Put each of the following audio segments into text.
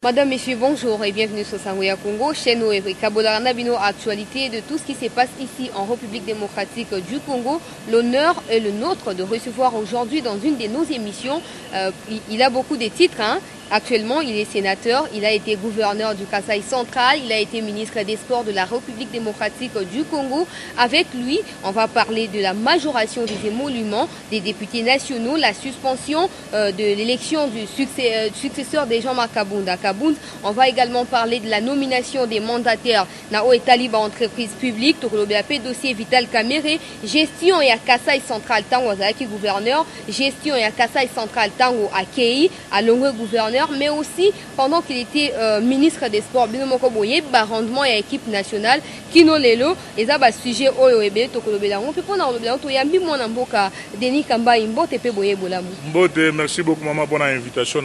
Madame, Messieurs, bonjour et bienvenue sur Sangoya Congo, chaîne Kabolarana Bino, actualité de tout ce qui se passe ici en République démocratique du Congo. L'honneur est le nôtre de recevoir aujourd'hui dans une de nos émissions, il a beaucoup de titres, hein. Actuellement, il est sénateur, il a été gouverneur du Kasaï central, il a été ministre des Sports de la République démocratique du Congo. Avec lui, on va parler de la majoration des émoluments des députés nationaux, la suspension de l'élection du successeur de Jean-Marc Kabunda. On va également parler de la nomination des mandataires Nao et Taliba entreprise publique, Tokolobéapé, dossier Vital Kamere, gestion et à Kasaï central Tango Azaki gouverneur, gestion et à Kasaï central Tango Akei, à Longwe gouverneur, mais aussi pendant qu'il était ministre des Sports, Binomoko Boye, rendement et équipe nationale, Kino Lelo, et ça va sujet Oyoebe, Tokolobélango, puis pendant le blanc, Toyambi Monamboka, Denis Kamba, Imbote, Boye Bolamou. Mbote, merci beaucoup maman pour l'invitation.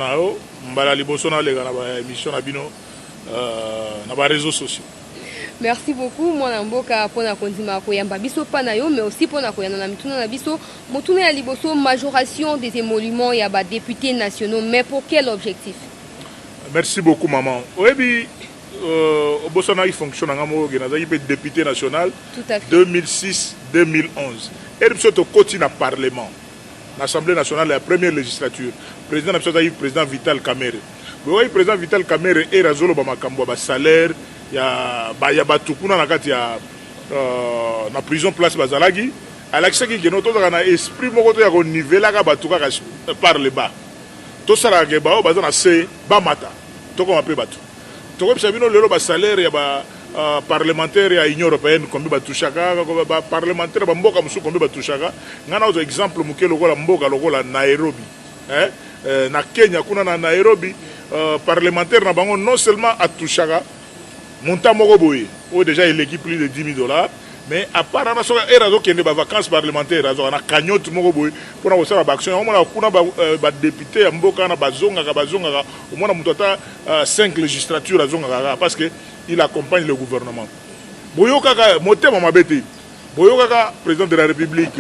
Mbala Libosona, les gars, émission Nabino, dans les réseaux sociaux. Merci beaucoup, mon amboka pour la kondima koyamba biso panayo, mais aussi pour la koyana na mituna na biso motuna ya liboso majoration des émoluments et à députés nationaux, mais pour quel objectif? Merci beaucoup maman. Oui, au Bosana il fonctionne en amour, il peut député national 2006-2011. Et il au quotidien parlement, l'Assemblée nationale la première législature. Président le président Vital Kamere. Le président Vital Kamere et Razolo Bamakambo salaire. Il y a batukuna na kati ya na prison place bazalagi alakisa ki geno to na esprit moko to ya ko nivela ka batuka par le bas to sala ke ba bazana se ba mata to ko mape batu to ko bino lelo ba salaire ya ba parlementaire ya Union européenne kombi batushaka ko ba parlementaire ba mboka musu kombi batushaka ngana autre exemple muke lokola mboka lokola Nairobi na Kenya kuna na Nairobi parlementaire na bango non seulement atushaka montant moko boye ou déjà il équipe plus de $10,000 mais apparemment so erazo kende ba vacances parlementaires azo na cagnotte moko boye pour na osala ba action on a kuna ba député ya mboka na bazonga au moins mutu ata 5 législatures azonga parce que il accompagne le gouvernement boyoka ka motema mabete boyoka président de la République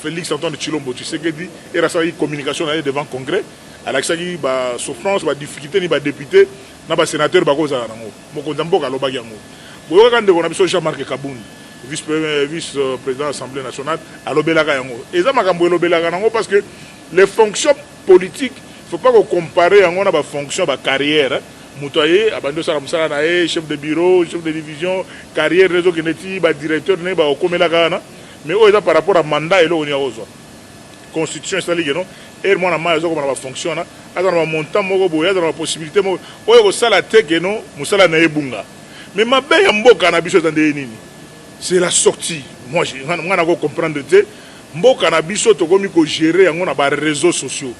Félix Antoine Tshilombo Tshisekedi era sa communication devant congrès alaksaki ba souffrance ba difficulté ni ba député na ba sénateur ba koza nango mokonza mboka lobaki yango boyoka ndeko na biso Jean-Marc Kabunda vice président de l'Assemblée nationale alobelaka yango eza makambo elobelaka nango parce que les fonctions politiques faut pas qu'on compare yango na ba fonction ba carrière mutoye abando sala musala na chef de bureau chef de division carrière réseau kineti ba directeur ne ba okomelaka na mais eza par rapport à mandat elo oni aozo constitution sali non et moi na mazo comme na ba fonction na azana ba montant moko boya azana ba possibilité moko oyo ko sala teke no musala na ebunga mais mabe ya mboka na biso tande nini c'est la sortie moi na ko comprendre te mboka na biso to komi ko gérer yango na ba réseaux sociaux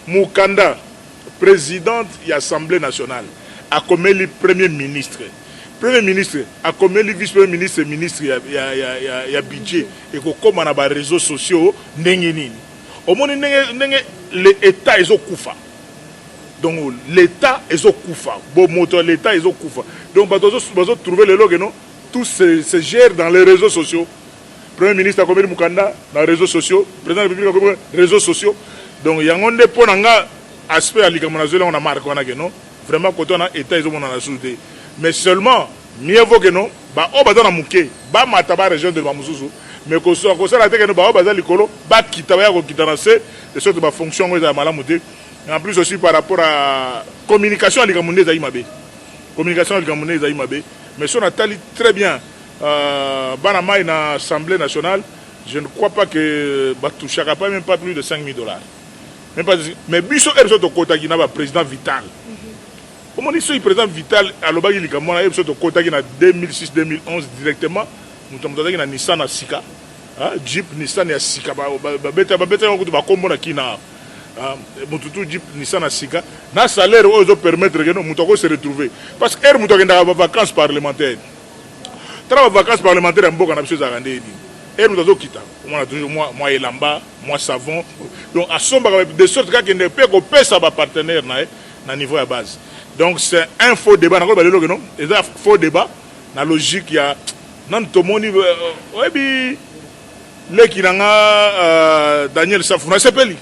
mukanda présidente de l'Assemblée nationale a comme le premier ministre a comme le vice-premier ministre ministre ya budget et ko comme na ba réseaux sociaux ndenge nini au monde l'État est au Koufa. Donc l'État est au Koufa. Bon moto l'État est au Koufa. Donc bazo trouver le log non tout se gère dans les réseaux sociaux. Premier ministre a comme Mukanda dans les réseaux sociaux, président de la République a comme réseaux sociaux. Donc il y a un dépôt nanga aspect à l'Icamonazole on a marqué on a que non vraiment quand on a État ils ont dans la société. Mais seulement mieux vaut que non ba o bazana muke ba mataba région de Bamuzuzu. Mais que ça la tête que nous ba bazali kolo ba kitaba ko kitanase de sorte ba fonction de malamuté. En plus aussi par rapport à communication à l'Icamonais Zaïmabé. Communication à l'Icamonais Zaïmabé. Mais si on a très bien Banama dans l'Assemblée nationale, je ne crois pas que Batouchaka pas même pas plus de $5,000. Même pas, mais Bisso est le côté qui n'a pas président Vital. Comment dit ce président Vital à l'Obagi Likamona est le côté qui n'a 2006-2011 directement. Nous sommes dans Nissan à Sika. Jeep Nissan à Sika. Beta on va combo na kina. Mututu Jeep Nissan à Sika. Na salaire aux permettre que nous mutoko se retrouver. Parce que er mutoko dans vacances parlementaires. Travail vacances parlementaires en Boka na biso zakande ni. Er mutoko kita. On a toujours moi elamba, moi savon. Donc à somba de sorte que ne peut ko pesa ba partenaire na niveau à base. Donc c'est un faux débat na ko balelo que non. C'est un faux débat na logique ya nan to moni oyebi le kinanga Daniel Safou na sepeli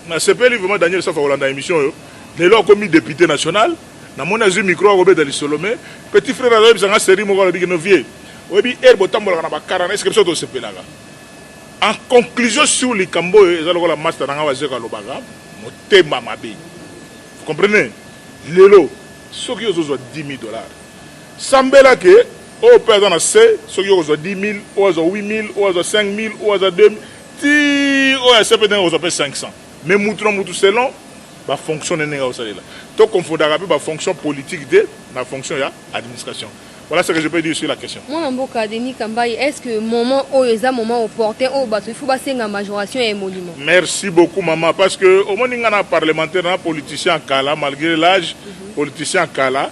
vraiment Daniel Safou Hollande émission yo. Les lois commis député national na mon azur micro robé dans le solomé petit frère a dit que série mo bi no vieux obi botambola na ba 40 est-ce que ça to sepelaka en conclusion sur les cambo ezalo la master na wa zeka lobaga motema mabe vous comprenez lelo soki ozo 10 000 dollars sambela ke au perdant na C soki ozo 10 000 ozo 8 000 ozo 5 000 ozo 2 000 ti ozo peut ozo 500 mais mutu selon ba fonction nenga osalela to confondaka pe ba fonction politique de la fonction ya administration. Voilà ce que je peux dire sur la question. Mon Mboka Denis Kambaye, est-ce que moment où est un moment opportun où il faut passer une majoration et un monument? Merci beaucoup maman parce que au moins un parlementaire, un politicien en Kala malgré l'âge, politicien en Kala,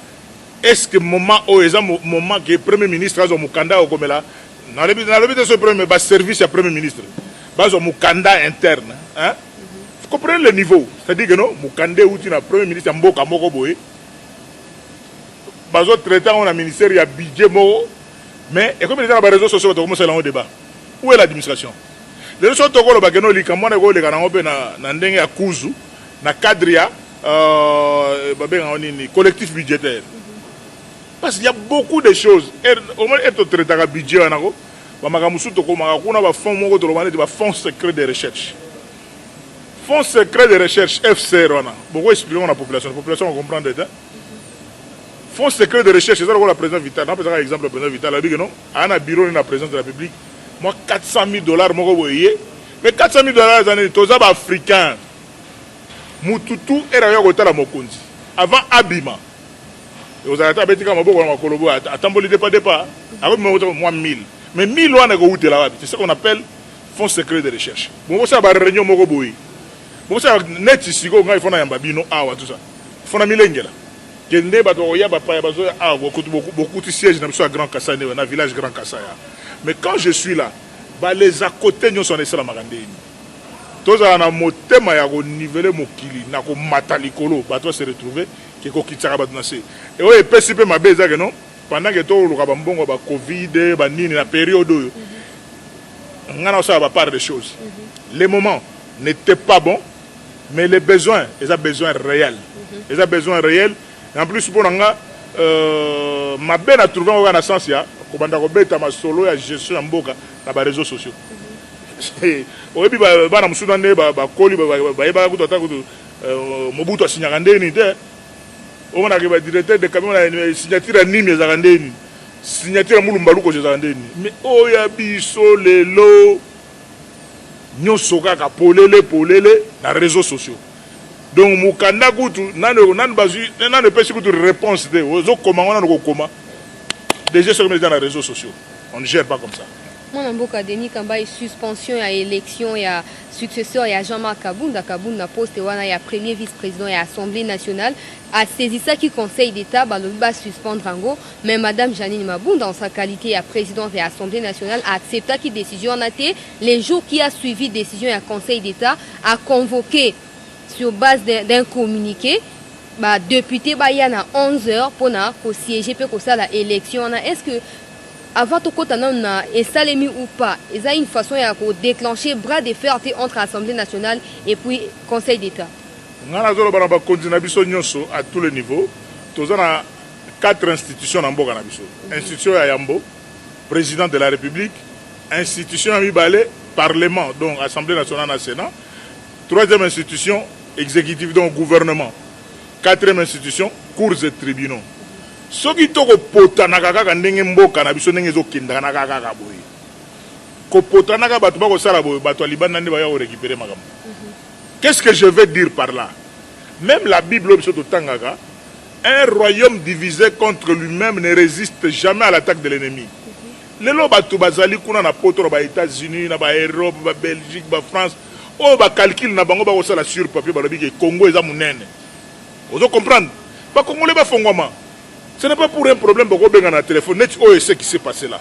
est-ce que moment où est un moment que le premier ministre a son mukanda au comme là, dans le but de ce premier service à premier ministre, bas son mukanda interne, hein? Vous comprenez le niveau? C'est-à-dire que non, mukanda ou tu na premier ministre Mboka moko boye. Bazo traitant on a ministère il y a budget moro mais et comme les gens les réseaux sociaux to commencer là débat où est l'administration les réseaux to ko lo bageno li kamona ko le kana ngope na ndenge ya kuzu na cadre ya babenga onini collectif budgétaire parce qu'il y a beaucoup de choses au moins être traitant à budget anako ba makamusu to ko maka kuna ba fonds moko to lo bane ba fonds secret de recherche FCR on a beaucoup expliquer la population comprend dedans. Fonds secret de recherche, c'est ça le président Vital. Par exemple, le président Vital a dit que non, à un bureau de la présidence de la République, moi 400 000 $, moi voyez, mais 400 000 $, les années, tous les Africains, Mututu et la Yogota Mokonzi, avant Abima. Et vous avez dit que je attendez pas, avec moi 1000. Mais 1000 là, c'est ce qu'on appelle fonds secret de recherche. Bon, ça va réunion Mokoboui. Bon, ça net ici, il faut un babino, tout ça. Il faut un millénaire. Beaucoup de sièges dans le Grand Kassai, dans le village Grand Kassai. Mais quand je suis là, les à côté nous sont les seuls à Magandé. Tous les gens qui ont nivelé mon kili, na ko matalikolo, bato se retrouver qui ko kitara badonase. Et ouais, PCP ma beza que non, pendant que tout le rabambongo ba Covid, ba nini na période on a ça va part des choses. Les moments n'étaient pas bons, mais les besoins, ils ont besoin réels. Ils ont besoin réels. En plus, pour nous, ma belle a trouvé un sens, comme on a ma solo et gestion en boca dans les réseaux sociaux. Au début, on a Soudan, Mobutu a signé un déni. On a le directeur de camion a signature à Nîmes, signature à Moulumbalouko, mais oh, il y a biso, les lots, nous sommes polele dans les réseaux sociaux. Donc, Moukanda Goutou, nan ne peut pas réponse de comment déjà sur les réseaux sociaux. On ne gère pas comme ça. Mon Mboka Denis Kambaye, suspension à élection, il y a successeur, il y a Jean-Marc Kabounda. Kabounda poste, il y a premier vice-président et Assemblée nationale. A saisi ça qui conseil d'État, il va suspendre Rango. Mais Mme Janine Maboun, dans sa qualité de présidente de l'Assemblée nationale, a accepté qu'il décision en a été. Les jours qui a suivi décision et conseil d'État a convoqué sur base d'un communiqué, député il y a 11 heures pour siéger pour l'élection. Est-ce que avant tout côté na esalemi ou pas, il y a une façon de déclencher bras de fer entre l'Assemblée nationale et puis Conseil d'État? Nous avons continué à tous les niveaux. Nous avons 4 institutions dans Boga. Institution à Yambo, président de la République, institution à Mibale, Parlement, donc Assemblée nationale et Sénat. 3e institution, exécutive, donc gouvernement. 4e institution, cours et tribunaux. Ce qui est potanaka ndenge mboka na biso ndenge ezokenda na kaka boye. Ko potanaka bato ba ko sala boye bato libana ndeba ya récupérer makambo. Qu'est-ce que je veux dire par là? Même la Bible biso to tangaka, un royaume divisé contre lui-même ne résiste jamais à l'attaque de l'ennemi. Lelo bato bazali kuna na poto ba États-Unis na ba Europe ba Belgique ba France, o ba calcul na bango ba ko sala sur papier ba lobi ke Congo eza munene. Vous comprendre? Ba Congolais ba fongoma. Ce n'est pas pour un problème beaucoup de dans téléphone. Net ce qui s'est passé là.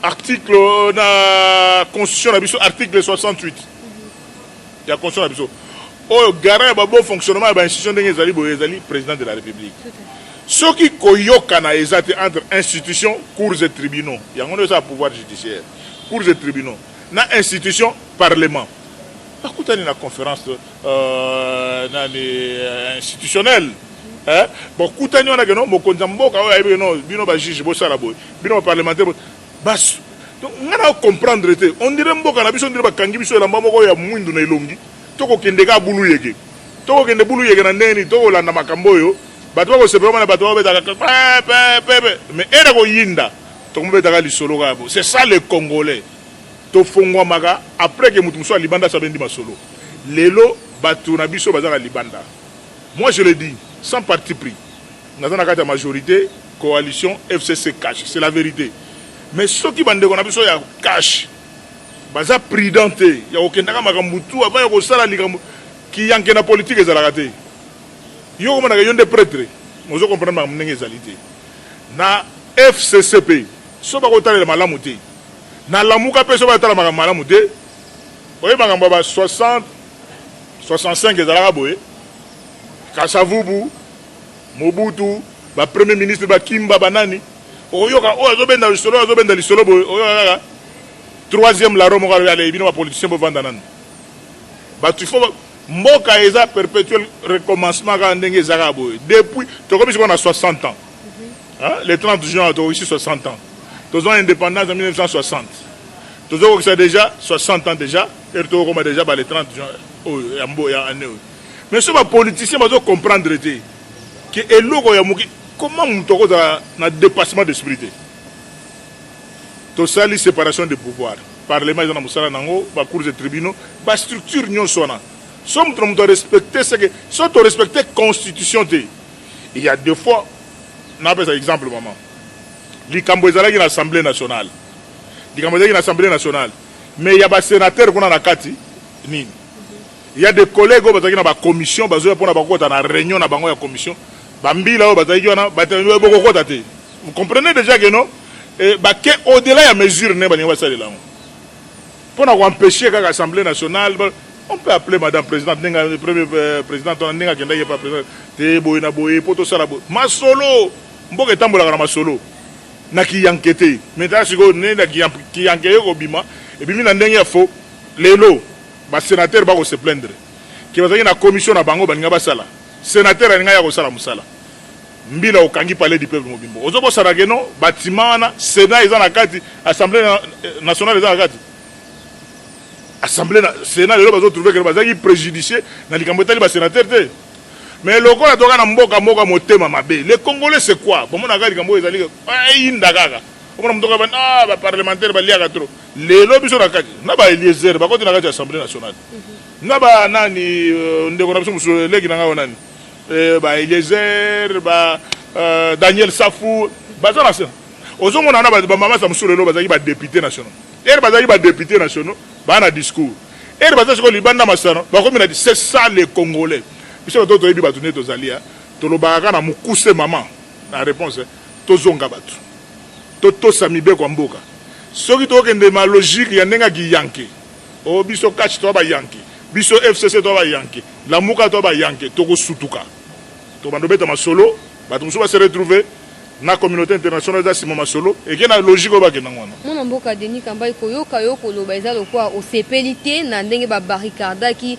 Article na constitution article 68. Il y a constitution na biso. Oh garant ba bon fonctionnement ba institution ndenge ezali président de la République. Ce qui koyoka na ezate entre institutions, cours et tribunaux. Il y a un pouvoir judiciaire. Cours et tribunaux. Na institution parlement. Par contre, il y a une conférence institutionnelle. Bon, kutani on a que non, mokonza mboka oyo non, bino ba juge bo sala boy, bino ba parlementaire bas. Donc on a comprendre te. On dirait mboka na biso on dirait ba kangi biso la moko ya mwindu na ilongi. Toko kende ka bulu yeke. Toko kende bulu yeke na ndeni toko landa makambo yo. Bato ko sepema na bato ba betaka mais era ko yinda. Toko betaka lisolo ka bo. C'est ça les Congolais. To fongwa maka après que mutu muso libanda sabendi masolo. Lelo bato na biso bazaka libanda. Moi je le dis sans parti pris. Nous avons la majorité, coalition, FCC cash. C'est la vérité. Mais ceux qui bandent qu'on a cash, baza pridenté. Il y a aucun makambutu avant que ça qui y a une politique et ça la raté. Il y a des prêtres. Nous comprenons ma mnengezalité. Na FCCP, so ba kotala le malamuté. Na lamuka pe so ba tala malamuté. Oye magamba 60 65 ezala boye. Kasavubu, Mobutu, ba premier ministre ba Kimba banani. Oyoka o azobenda lisolo boye. Oyoka troisième la Rome ya les bino ba politicien bo vanda nan. Ba tu faut mboka eza perpétuel recommencement ka ndenge zaka boye. Depuis to comme si on a 60 ans. Hein? Les 30 juin to ici 60 ans. Tous ont indépendance en 1960. Tous ont que déjà 60 ans déjà et to comme déjà ba les 30 juin ya mbo ya année. Mais ce que les politiciens doivent comprendre que comment on a un dépassement d'esprit. Tout ça, la séparation des pouvoirs. Parlement, ils ont la cour des tribunaux, la structure, nous sommes. Si on doit respecter ce que. Si on doit respecter la constitution, il y a deux fois, on appelle ça exemple, maman. Les Cambodgiens qui ont l'Assemblée nationale. Les Cambodgiens qui ont l'Assemblée nationale. Mais il y a des sénateurs qui ont la Kati. Il y a des collègues qui ont la commission, qui ont la réunion de la commission. Vous comprenez déjà que non? Au-delà de la mesure, pour empêcher l'Assemblée nationale, on peut appeler Madame Présidente, le premier président, Masolo, Mboke Tambola Masolo, Naki Yankete, maintenant si vous qui Yankete Obima, et puis il faut les lots. Les sénateurs vont se plaindre. Qui va y la commission à Bango Banga Basala. Sénateur a rien à Sala Moussala. Mbila au Kangi Palais du Peuple Mobimbo. Ozobo Sarageno, bâtiment, Sénat, ils ont la carte, Assemblée nationale, ils ont la carte. Assemblée, Sénat, ils ont trouvé que le bazar est préjudicié dans les Cambodgiens, les sénateurs. Mais le Congo a donné un mboka motema mabe. Les Congolais, c'est quoi? Pour mon avis, les Cambodgiens, ils ont la carte. Ba parlementaire ba liaka trop les lobbies sur la carte na ba Eliezer ba côté na carte assemblée nationale na ba nani ndeko na biso muso leki na ngao nani ba Eliezer ba Daniel Safou ba za na ozongo na ba mama sa muso lelo ba za ba député national ba za ba député national ba na discours ba za ko libanda masano ba ko mina c'est ça les Congolais biso to yebi ba tourner to zalia to lo ba kana mukuse mama la réponse to zonga batu Toto Samibe Kwamboka. Ce qui est ma logique, il y a un qui yanké. Oh, biso catch toi ba yanké. Biso FCC toi ba yanké. La Mouka toi ba yanké. Toko Sutuka. To bandobeta ma solo. Ba tumso va se retrouver na communauté internationale da Simon Masolo et qui na logique ba kenangwana. Mon mboka Denis Kambai koyoka yoko lo baza lo kwa o sepelité na ndenge ba barricade ki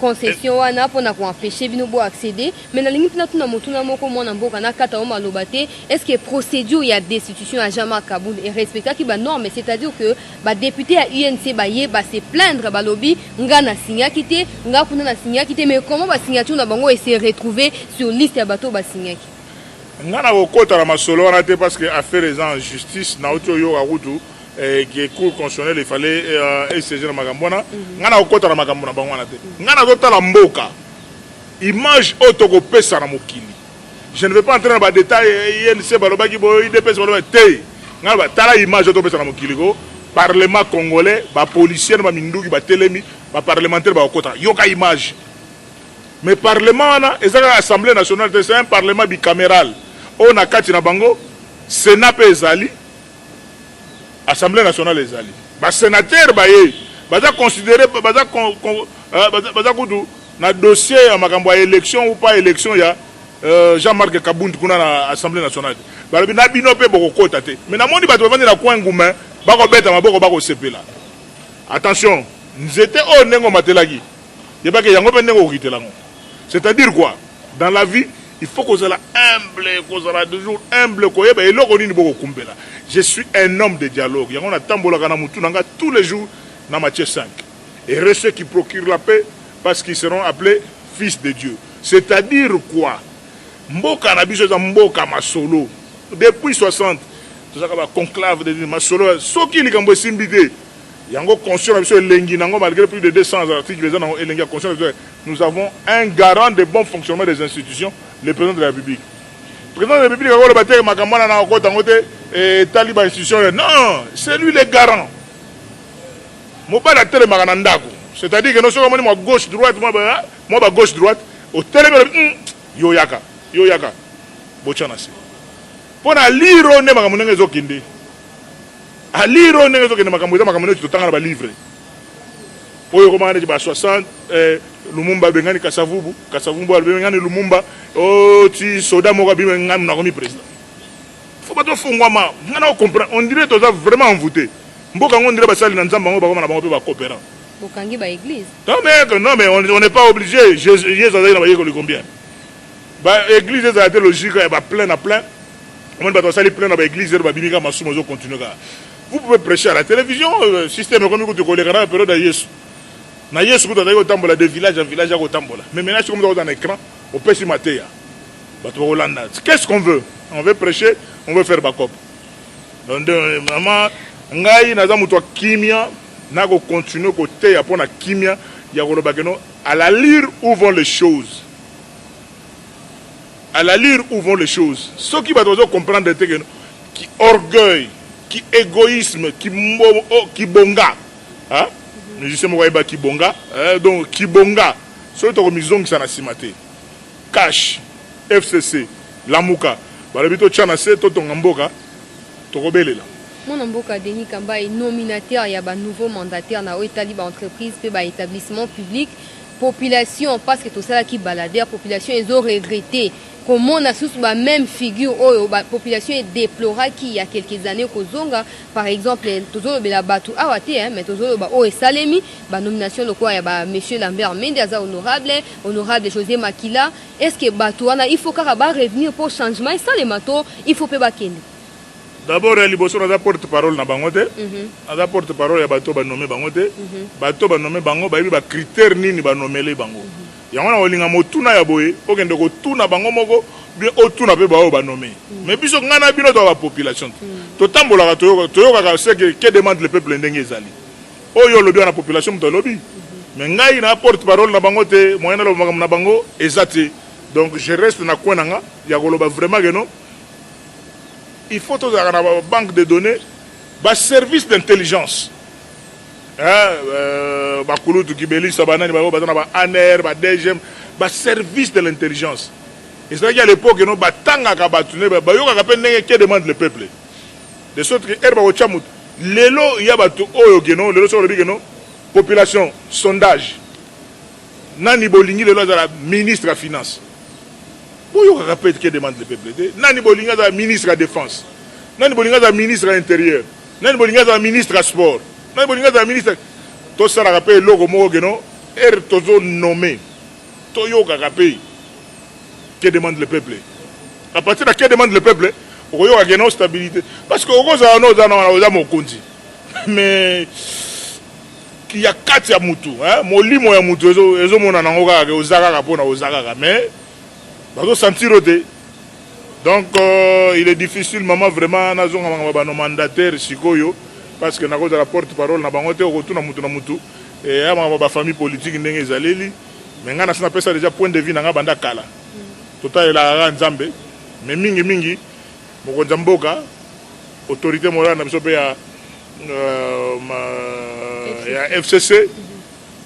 concession wana pona ko empêcher bino bo accéder mais na lingi pina tuna motuna moko mon mboka na kata o malobate est-ce que procédure ya destitution à Jama Kaboul et respecter ki ba norme c'est-à-dire que ba député à UNC ba ye ba se plaindre ba lobby nga na signa kité nga kuna na signa kité mais comment ba signature na bango et se retrouver sur liste ya bato ba signa ki ngana okota la masolo on a été parce que affaire les en justice na oto yo arutu qui est cour constitutionnel il fallait essayer na magambona ngana okota la magambona bangwana te ngana zota la mboka image otoko pesa na mokili je ne vais pas entrer dans les détails INC balobaki bo IDPS balobaki te ngana ba tala image otoko pesa na mokili go parlement congolais ba policier ba minduki ba telemi ba parlementaire ba okota yoka image mais parlement na ezaka assemblée nationale c'est un parlement bicaméral on a kati na bango sénat pe ezali assemblée nationale ezali ba sénateur ba ye baza considérer baza kudu na dossier ya makambo ya élection ou pas élection ya Jean-Marc Kabund kuna na assemblée nationale ba bina bino pe boko kota te mais na moni bato bavandi na coin nguma bako beta maboko bako sepela attention nzete o nengo matelaki yebake yango pe nengo okitelango. C'est-à-dire quoi? Dans la vie, il faut qu'on soit humble, qu'on soit toujours humble. Je suis un homme de dialogue. Il y a un tambola tous les jours dans Matthieu 5. Et ceux qui procurent la paix parce qu'ils seront appelés fils de Dieu. C'est-à-dire quoi? Mboka na biso za mboka masolo. Depuis 60, tout ça va conclave de masolo. Ce qui likambo simbide. Yango conscient biso elengi nango malgré plus de 200 articles les gens elengi conscient. Nous avons un garant de bon fonctionnement des institutions, le président de la République. Le président de la République a le bâtiment makamana na kota ngote et taliban institution. Non, c'est lui le garant. Mobile a télé maganandako. C'est-à-dire que nous sommes moi gauche droite moi gauche droite au télé yoyaka bochanasi. Pour na lire ne makamunenge zokinde. A lire on est que makambo makambo tu tanga ba livre. Oyo komanda ba 60 Lumumba bengani Kasavubu bengani Lumumba o ti soda moko bi ngam na komi président. Faut pas to fongwa ma ngana comprendre on dirait to vraiment envoûté. Mboka on dirait ba sali na nzamba ngo ba na bango pe ba coopérant. Bokangi ba église. Non mais on n'est pas obligé. Jésus a dit na ba yeko combien. Ba église ça a été logique ba plein à plein. On va sali plein na ba église ba bimika masumo zo continuer. Vous pouvez prêcher à la télévision, système comme vous connaissez la période de Yesu. Na Yesu vous avez au tambola de village en village au tambola. Mais maintenant comme dans un écran, au pesi matéya. Qu'est-ce qu'on veut? On veut prêcher, on veut faire backup. Donc maman ngai naza muto kimia na ko continuer côté ya pona kimia ya ko bakeno à la lire où vont les choses. À la lire où vont les choses. Ceux qui va comprendre qui orgueil qui égoïsme, qui bonga. Hein? Nous disons qui bonga. Donc, qui bonga. Sur le maison qui s'en a simate. Cash, FCC, Lamouka. Balabito Tchanase, Toton Mboka, Torobele. Mon Mboka Denis Kamba est nominateur, il y a un nouveau mandataire dans l'État entreprise, établissement public. Population, parce que tout ça qui baladère, population, ils ont regretté. Comment on a sous la même figure, la population est déplorée qu'il y a quelques années au Zonga, par exemple, toujours le Batu Awate, mais toujours le Salemi, la nomination de quoi il y a M. Lambert Mendaza honorable José Makila. Est-ce que Batouana, il faut qu'il revenir pour changement, et ça les matos, il faut pas qu'il. D'abord, il y a porte-parole dans Bangote. Il y a porte-parole, il y a Bato nommé Bangote. Bato nommé Bango, il y a critères ni nommé les Bango. Il y a un motuna ya boye, aucun de tuna bango moko, bien otuna pe bao ba nommé. Mais biso ngana bino dans la population. To tambola toyoka ce que demande le peuple ndenge zali. Oyo lobi na population to lobi. Mais ngai na porte-parole na bango te, moyen na bango ezate. Donc je reste na kwenanga, ya koloba vraiment que non. Il faut to za na banque de données, ba service d'intelligence. Bakulutu Kibeli Sabanani ba ANR ba DGM ba service de l'intelligence. Et c'est à l'époque no batanga ka batune ba yoka ka penenge que demande le peuple. De sorte que herba o chamut lelo ya batu oyo geno lelo so lobi geno population sondage nani bolingi lelo za la ministre de la finance. Boyoka ka peut que demande le peuple. Nani bolingi za ministre de la défense. Nani bolingi za ministre de l'intérieur. Nani bolingi za ministre de sport. Non, le ministre, tout ça a rappelé le logo Mogeno, er tozo nommé, Toyo Kagapé, que demande le peuple. À partir de que demande le peuple, on a une stabilité. Parce que on Kondi. Mais il y a 4 Yamutu, Molimo Yamutu, ils ont Ozara pour Ozara, mais ils ont senti roté. Donc il est difficile, maman, vraiment, nos mandataires, Sikoyo. Parce que nous avons la porte-parole, nous avons retour na mutu et la famille politique ndenge zaleli mais ngana sina pesa déjà point de vue na banda kala total la nzambe mais mingi mokonza mboka autorité morale na biso pe ya FCC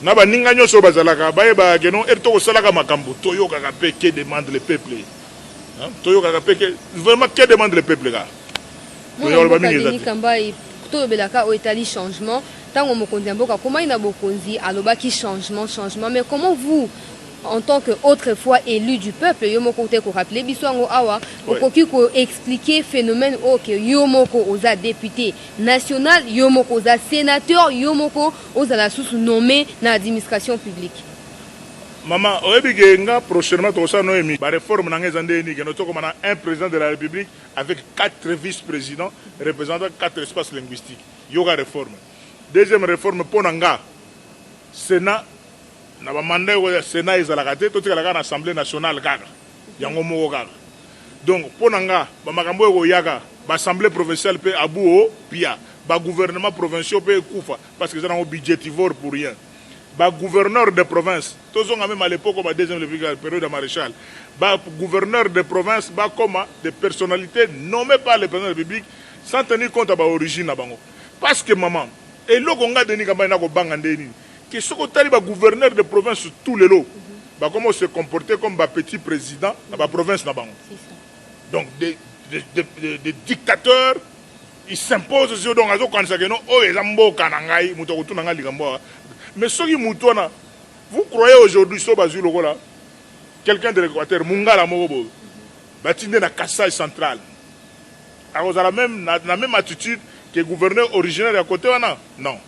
na ba ninga nyoso bazalaka ba keno erto ko salaka makambo toyoka ka pe que demande le peuple toyoka ka pe que vraiment que demande le peuple là tout belaka au Italie changement tant on mokonzi mboka comment il a bokonzi alobaki changement mais comment vous en tant que autrefois élu du peuple yo moko te ko rappeler biswango awa okoki ko expliquer phénomène que yo moko oza député national yo moko oza sénateur yo moko oza la sous nommé na administration publique Maman, Oebigenga, prochainement, tu as une réforme dans les années, un président de la République avec 4 vice-présidents représentant 4 espaces linguistiques. Il y aura réforme. Deuxième réforme, pour Nanga, Sénat, na ba mandat au Sénat ils allaient tout l'Assemblée nationale gaga. Yango mo gaga. Donc pour Nanga, ba makambo ko yaga, ba Assemblée provinciale pe abuo pia, ba gouvernement provincial pe kufa parce que ça un budgétivore pour rien. Ba gouverneur de province, tous on même à l'époque ba deuxième république période de maréchal, ba gouverneur de province ba comme des personnalités nommées par le président de la République sans tenir compte de ba origine na bango. Parce que maman, et lo konga deni kamba na ko banga ndeni. Que ce qu'on a gouverneur de province sur tous les lots, comment se comporter comme un petit président dans la province. Donc des dictateurs, ils s'imposent sur donc mais ceux qui moutonent, vous croyez aujourd'hui quelqu'un de l'Équateur, Mungala Morobo, bâtiment dans Kassai central, alors la même attitude que le gouverneur originaire à côté, non.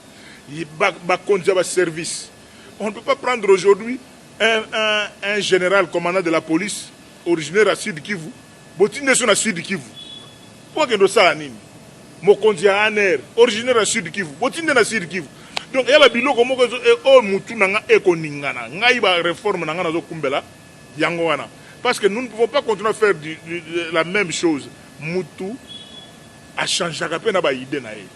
Il va service. On ne peut pas prendre aujourd'hui un général commandant de la police originaire à Sud Kivu. Botine sur la Sud Kivu. Pourquoi que nous savons ça? Originaire à Sud Kivu. Botine na Sud Kivu. Donc il y a des biloko comme oh mutu nanga ekoningana. Ngai ba réforme nanga nazo kumbela yangoana. Parce que nous ne pouvons pas continuer à faire la même chose. Mutu a changé à peine ba idée na ye.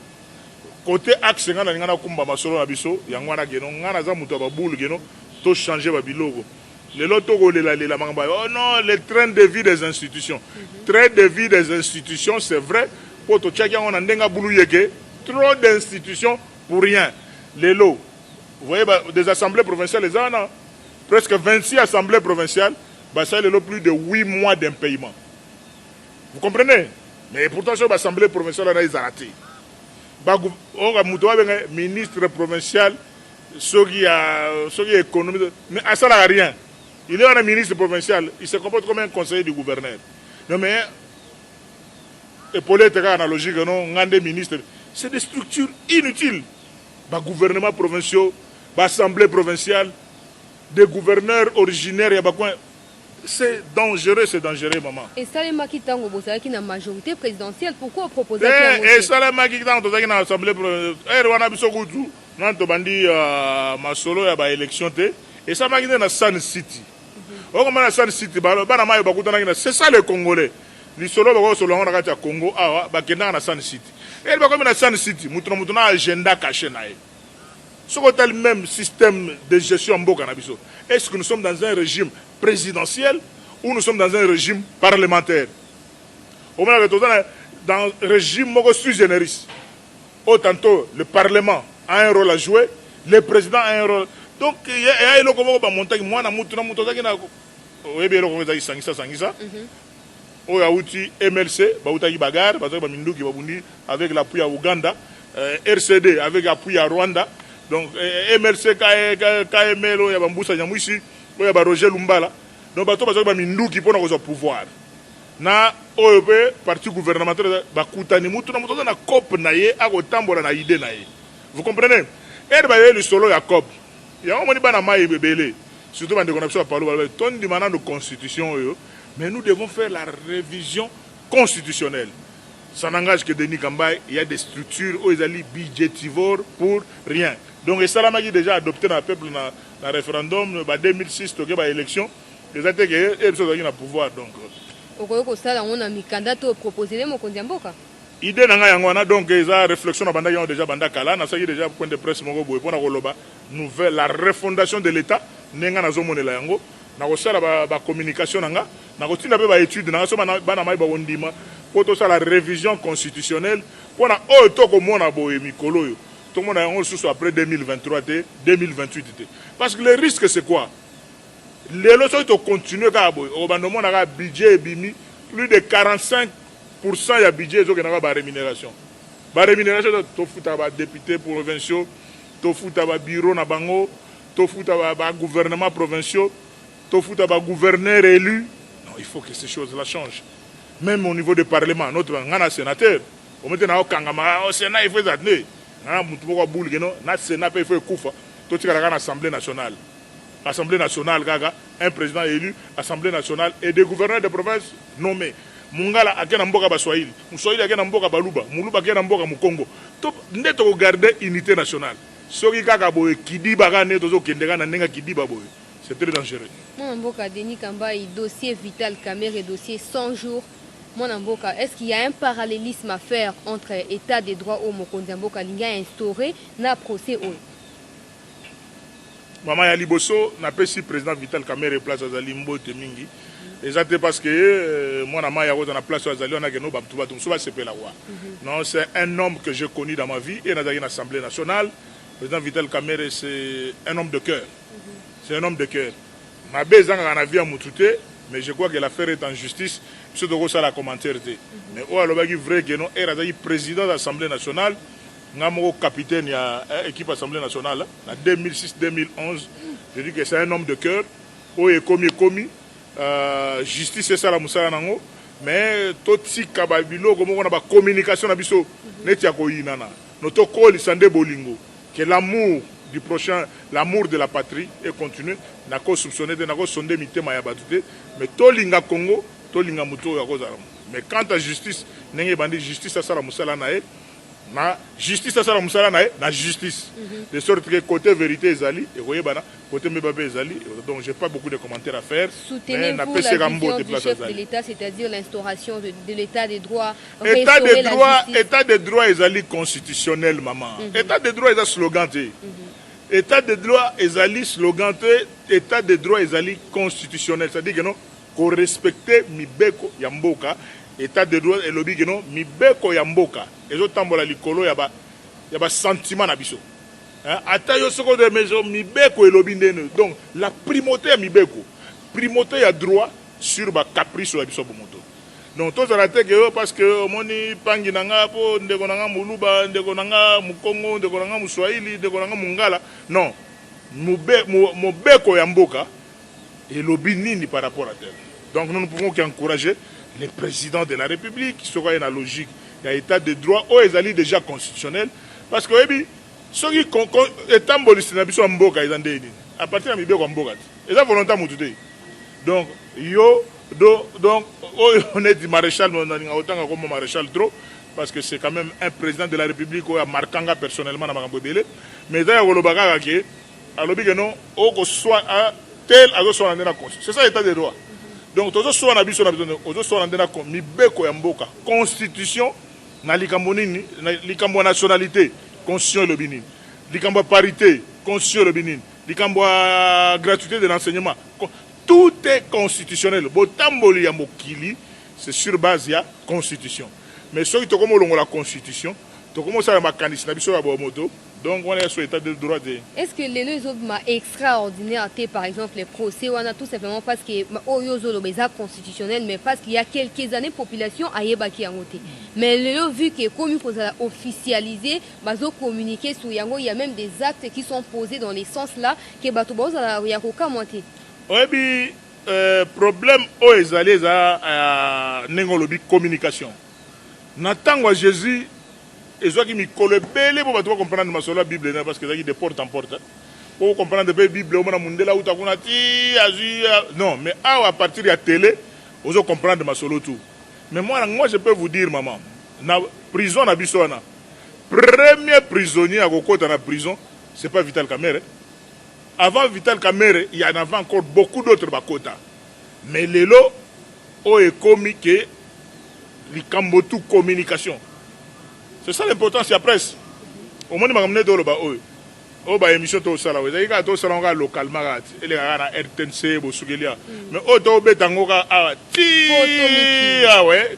Côté axe ngana ngana kumba masolo na biso yangwana geno ngana za muto ba boule geno to changer ba biloko le loto ko lela mangamba oh non le train de vie des institutions train de vie des institutions c'est vrai pour to tchaki on ndenga boulou yeke trop d'institutions pour rien les lots vous voyez des assemblées provinciales les ana presque 26 assemblées provinciales bah ça le lot plus de 8 mois d'impayement vous comprenez mais pourtant sur l'assemblée provinciale on a ils arrêté ministre provincial, ceux qui économisent, mais à ça n'a rien. Il est un ministre provincial, il se comporte comme un conseiller du gouverneur. Non mais, épaulé est analogique, non, des ministres. C'est des structures inutiles. Gouvernement provincial, assemblée provinciale, des gouverneurs originaires, c'est dangereux, maman. Et Salema Kitango, vous savez qu'il y a une majorité présidentielle, pourquoi proposer et Salema Kitango, vous savez qu'il y a une assemblée provinciale. On a vu ce que vous avez masolo ya ba élection et ça m'a dit dans Sun City. On a Sun City, c'est ça les Congolais. Les solo ba solo on a Congo awa ba kenda na Sun City. Et ba comme na Sun City, mutu na agenda caché na ye. Ce qu'on a le même système de gestion en Boka Nabiso. Est-ce que nous sommes dans un régime présidentiel ou nous sommes dans un régime parlementaire? Au moins, dans un régime sui generis. Tantôt, le Parlement a un rôle à jouer, le président a un rôle. Donc, il y a un peu de montagne. Moi, je MLC, avec l'appui à Ouganda, RCD avec l'appui à Rwanda. Donc, MLC, KML, il y a Bamboussa Nyamouissi, il y a Roger Lumbala. Donc, il y a Mindou qui peut avoir le pouvoir. Na OEP, parti gouvernemental, Bakutani, Moutou, na COP naye, Agotambola na idée naye. Vous comprenez? Et il y a le solo ya COP. Il y a un moment où il surtout dans les connexions à parler, ton demandant de constitution, mais nous devons faire la révision constitutionnelle. Ça n'engage que Denis Kambay, il y a des structures où ils allaient budgétivores pour rien. Donc, et ça, qui déjà adopté dans le peuple dans le référendum, en 2006, il y a l'élection, ils ont été le pouvoir. Donc, on a mis candidat proposé mon Kondiamboka. Idée n'a donc ils ont réflexion ont déjà bandakala, na ça déjà point de presse mon boy pour nouvelle la refondation de l'État, n'enga na zomone la yango, na ko sala ba communication nanga, na ko tina ba étude na so bana mai ba wondima. Pour tout ça, la révision constitutionnelle, pour la haute au monde à Mikolo, tout le monde a un sous après 2023, 2028. Parce que le risque, c'est quoi? Les leçons continuent à avoir un budget bimi, plus de 45% de budget qui a rémunération. La rémunération, tu fous à député provinciaux, tu fous à bureau na bango, tu fous à gouvernement provincial, tu fous à gouverneur élu. Non, il faut que ces choses-là changent. Même au niveau du Parlement, notre sénateur, au Sénat, il faut le Sénat, il faut le Sénat, il faut l'Assemblée nationale. Assemblée nationale, un président élu, Assemblée nationale et des gouverneurs de province nommés. Mungala akena mboka ba Swahili, Mswahili akena mboka baluba, Muluba akena mboka Mukongo. To ndeto ko garder unité nationale. Soki kaka boye kidiba kana tozo kendeka na nenga kidiba boye. C'est très dangereux. Mon mboka Denis Kamba, dossier Vital Kamerhe et dossier 100 jours. Mon mboka, est-ce qu'il y a un parallélisme à faire entre état des droits au Mokonzi mboka linga instauré na procès au Maman ya liboso na pesi président Vital Kamerhe place azali mbote mingi. Exactement parce que moi, je suis place non, c'est un homme que j'ai connu dans ma vie et dans l'Assemblée nationale. Le président Vital Kamerhe, c'est un homme de cœur. C'est un homme de cœur. Ma besoin en a vu à Moutouté, mais je crois que l'affaire est en justice. Je dois ça la commentaire. Mais oh, alors vrai que non, est président de l'Assemblée nationale. Namoro capitaine de l'équipe Assemblée nationale en 2006-2011. Je dis que c'est un homme de cœur. Oh, et commis. Justice c'est ça la musala nango mais toti kababilo comme on a ba communication na biso neti ya koyinana noto ko lisande bolingo que l'amour du prochain, l'amour de la patrie est continu na ko soupçonner de na ko sonde mitema ya batute mais to linga Congo to linga muto ya kozala mais quant à justice nenge bandi justice ça la musala na na justice ça la musala na justice de sorte que côté vérité ezali et voyez bana côté Mbappé ezali donc j'ai pas beaucoup de commentaires à faire. Soutenez-vous la vision du chef de l'État, c'est-à-dire l'instauration de l'état des droits, état des droits ezali constitutionnel maman. État des droits ezali slogan té. État des droits ezali slogan té, état des droits ezali constitutionnel, c'est-à-dire que non ko respecter mibeko ya mboka. État de droit et lobby que non mibeko ya mboka ezo tambola likolo ya ba sentiment na biso ata yo soko de maison mibeko et lobby ndene donc la primauté ya mibeko primauté ya droit sur ba caprice ya biso bomoto donc to za te que parce que moni pangi nanga po ndeko nanga muluba ndeko nanga mukongo ndeko nanga muswahili ndeko nanga mungala non mobeko ya mboka et lobby nini par rapport à tel donc nous ne pouvons qu'encourager les présidents de la République qui sera une logique il y a état de droit ou ezali déjà constitutionnel parce que ceux qui état boliste na biso mboka ezande nini à partir de mibeko mboka eza volontaire mututé donc donc on est du maréchal on autant comme maréchal trop parce que c'est quand même un président de la République qui a marquanga personnellement na makambo belé mais ça ya kolobaka ke alobi que non o ko soit tel azo soit na constitution c'est ça état de droit. Donc, tous ceux qui sont dans mibeko ya mboka constitution na likambo nini likambo nationalité constitution le binin likambo parité constitution le binin likambo gratuité de l'enseignement tout est constitutionnel botamboli ya mokili c'est sur base ya constitution mais ceux qui to comme la constitution to comme ça ma candidat na biso ya bomoto. Donc, on est sur l'état de droit. Est-ce que les autres sont extraordinaires, par exemple, les procès, on a tout simplement parce que les constitutionnel, mais parce qu'il y a quelques années, la population a été en côté. Mais vu que comme il faut officialiser, ils ont communiqué sur Yango, il y a même des actes qui sont posés dans les sens là que Batoubauz a monté. Oui, problème aux allés à Nengolobi communication. N'attends Jésus. Et ceux qui me collent belé pour comprendre la Bible parce que c'est de porte en porte. Pour comprendre la Bible, on a là où non, mais à partir de la télé, on peut comprendre ma solo tout. Mais moi je peux vous dire maman, na prison na bisona. Premier prisonnier à côté dans la prison, c'est pas Vital Kamerhe. Avant Vital Kamerhe, il y en avait encore beaucoup d'autres bakota. Mais les lots ont commis que les Kambotou communication. C'est ça l'importance de la presse. Au moins, je vais vous dire que l'émission est au localement. Elle est à RTNC, mais au Tobé,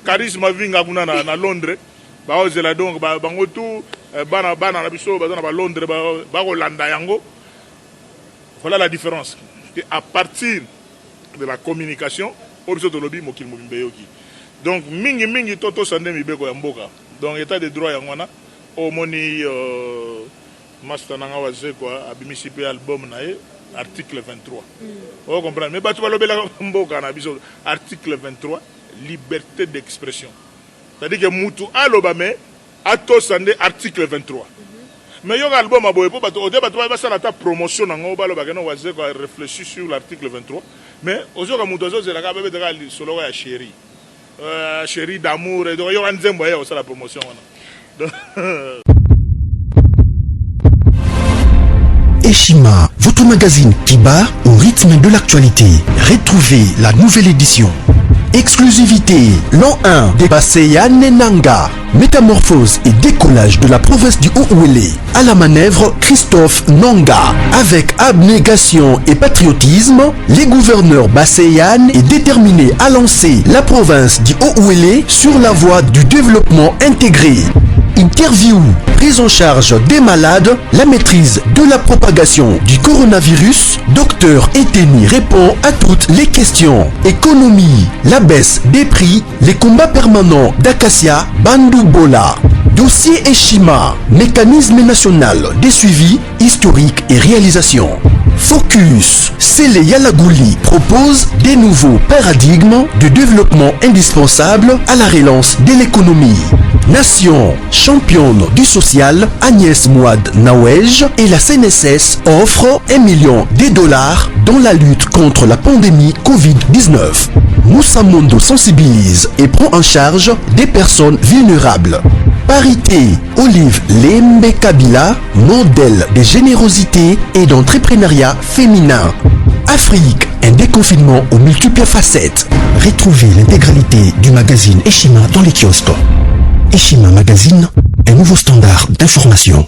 charisme vinga à Londres. Donc, voilà la différence. À partir de la communication, donc, mingi toto sande mibeko ya mboka. Donc, état de droit yangwana, au moni master nanga waze quoi, abimisipe album nae, article 23. Vous comprenez? Mais tu vas l'obéir mboka na biso, article 23, liberté d'expression. C'est-à-dire que Moutou a l'obame, a to sande article 23. Mais il y a un album à Boépo, au début, tu vas faire la promotion dans le bal, tu vas réfléchir sur l'article 23. Mais aujourd'hui, tu vas faire solo à chéri. Chéri d'amour, il y aura un zemboye aussi la promotion. Eshima, votre magazine qui bat au rythme de l'actualité. Retrouvez la nouvelle édition. Exclusivité, l'an 1 des Baseya Nenanga. Métamorphose et décollage de la province du Haut-Ouélé. À la manœuvre, Christophe Nanga. Avec abnégation et patriotisme, les gouverneurs Baseyan est déterminé à lancer la province du Haut-Ouélé sur la voie du développement intégré. Interview, prise en charge des malades, la maîtrise de la propagation du coronavirus. Docteur Eteni répond à toutes les questions. Économie, la baisse des prix, les combats permanents d'Acacia, Bandoubola. Dossier Eshima, mécanisme national des suivis historiques et réalisations. Focus, Sele Yalagouli propose des nouveaux paradigmes de développement indispensables à la relance de l'économie. Nation, championne du social, Agnès Mouad Nawej et la CNSS offrent $1 million dans la lutte contre la pandémie Covid-19. Moussa Mondo sensibilise et prend en charge des personnes vulnérables. Parité, Olive Lembe Kabila, modèle de générosité et d'entrepreneuriat féminin. Afrique, un déconfinement aux multiples facettes. Retrouvez l'intégralité du magazine Eshima dans les kiosques. Eshima Magazine, un nouveau standard d'information.